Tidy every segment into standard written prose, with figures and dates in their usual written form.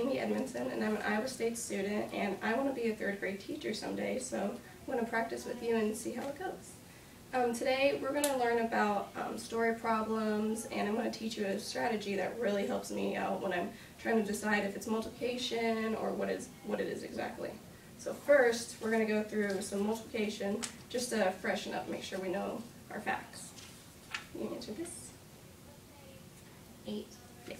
Amy Edmondson, and I'm an Iowa State student, and I want to be a third grade teacher someday, so I'm going to practice with you and see how it goes. Today we're going to learn about story problems, and I'm going to teach you a strategy that really helps me out when I'm trying to decide if it's multiplication or what it is exactly. So first, we're going to go through some multiplication just to freshen up, make sure we know our facts. Can you answer this? 8. Yes.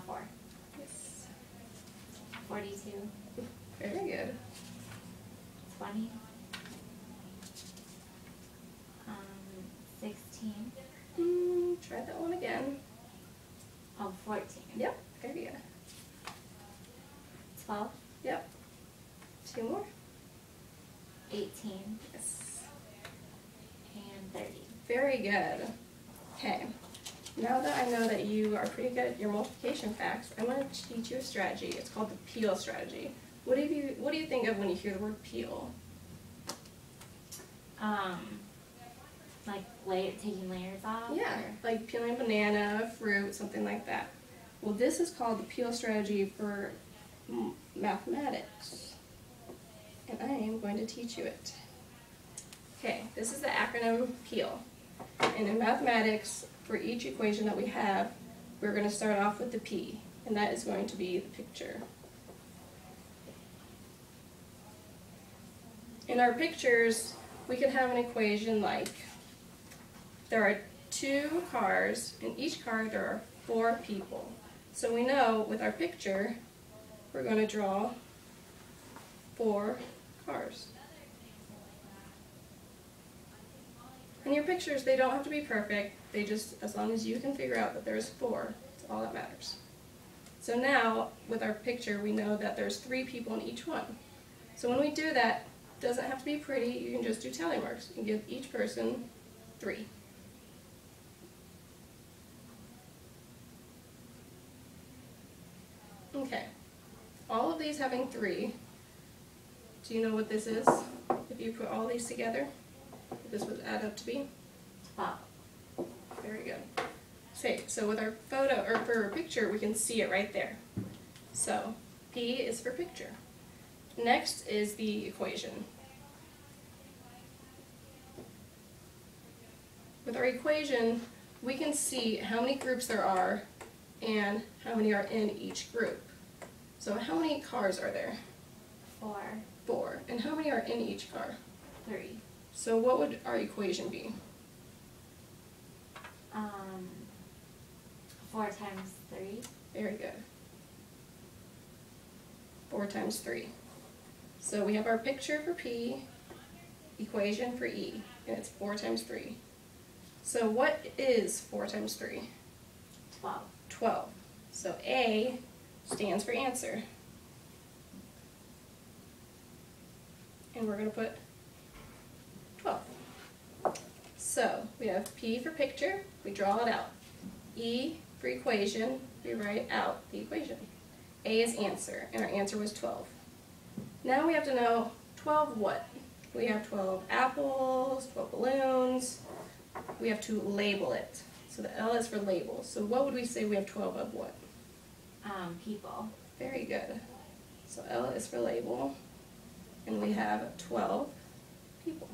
4. Yes. 42. Very good. 20. 16. Try that one again. Oh, 14. Yep, very good. 12. Yep. 2 more. 18. Yes. And 30. Very good. Okay. Now that I know that you are pretty good at your multiplication facts, I'm going to teach you a strategy. It's called the peel strategy. What do you think of when you hear the word peel? Like taking layers off? Yeah, like peeling a banana, fruit, something like that. Well, this is called the peel strategy for mathematics, and I am going to teach you it. Okay, this is the acronym PEEL, and in mathematics, for each equation that we have, we're going to start off with the P, and that is going to be the picture. In our pictures, we could have an equation like there are 2 cars, in each car there are 4 people. So we know with our picture, we're going to draw 4 cars. And your pictures, they don't have to be perfect, they just, as long as you can figure out that there's 4, that's all that matters. So now, with our picture, we know that there's 3 people in each one. So when we do that, it doesn't have to be pretty, you can just do tally marks and give each person 3. Okay, all of these having 3, do you know what this is? If you put all these together, what this would add up to be? 12. Very good. So with our photo, or for our picture, we can see it right there. So, P is for picture. Next is the equation. With our equation, we can see how many groups there are and how many are in each group. So how many cars are there? 4. 4. And how many are in each car? 3. So what would our equation be? 4 times 3. Very good. 4 times 3. So we have our picture for P, equation for E, and it's 4 times 3. So what is 4 times 3? 12. 12. So A stands for answer. And we're going to put 12. So we have P for picture, we draw it out. E for equation, we write out the equation. A is answer, and our answer was 12. Now we have to know 12 what? We have 12 apples, 12 balloons. We have to label it. So the L is for label. So what would we say we have 12 of what? People. Very good. So L is for label, and we have 12 people.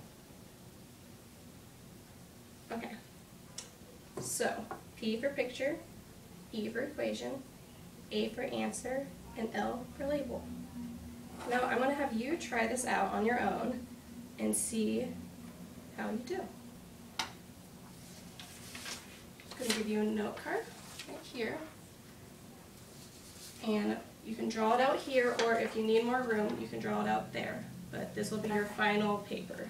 Okay. So P for picture, E for equation, A for answer, and L for label. Now I'm going to have you try this out on your own and see how you do. I'm going to give you a note card right here. And you can draw it out here, or if you need more room, you can draw it out there. But this will be your final paper.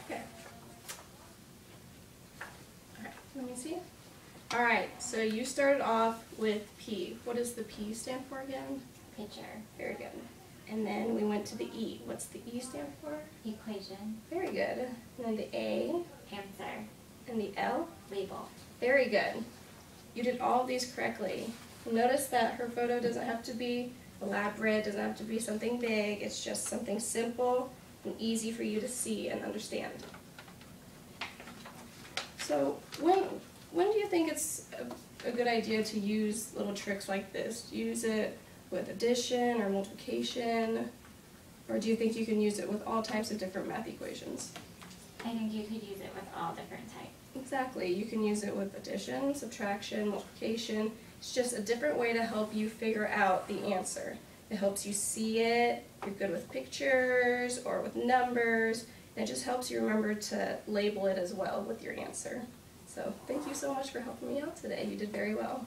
Okay. Alright, let me see. Alright, so you started off with P. What does the P stand for again? Picture. Very good. And then we went to the E. What's the E stand for? Equation. Very good. And then the A. Answer. And the L. Label. Very good. You did all of these correctly. Notice that her photo doesn't have to be elaborate, doesn't have to be something big. It's just something simple and easy for you to see and understand. So when do you think it's a good idea to use little tricks like this? Use it with addition or multiplication? Or do you think you can use it with all types of different math equations? I think you could use it with all different types. Exactly. You can use it with addition, subtraction, multiplication. It's just a different way to help you figure out the answer. It helps you see it. You're good with pictures or with numbers. And it just helps you remember to label it as well with your answer. So thank you so much for helping me out today. You did very well.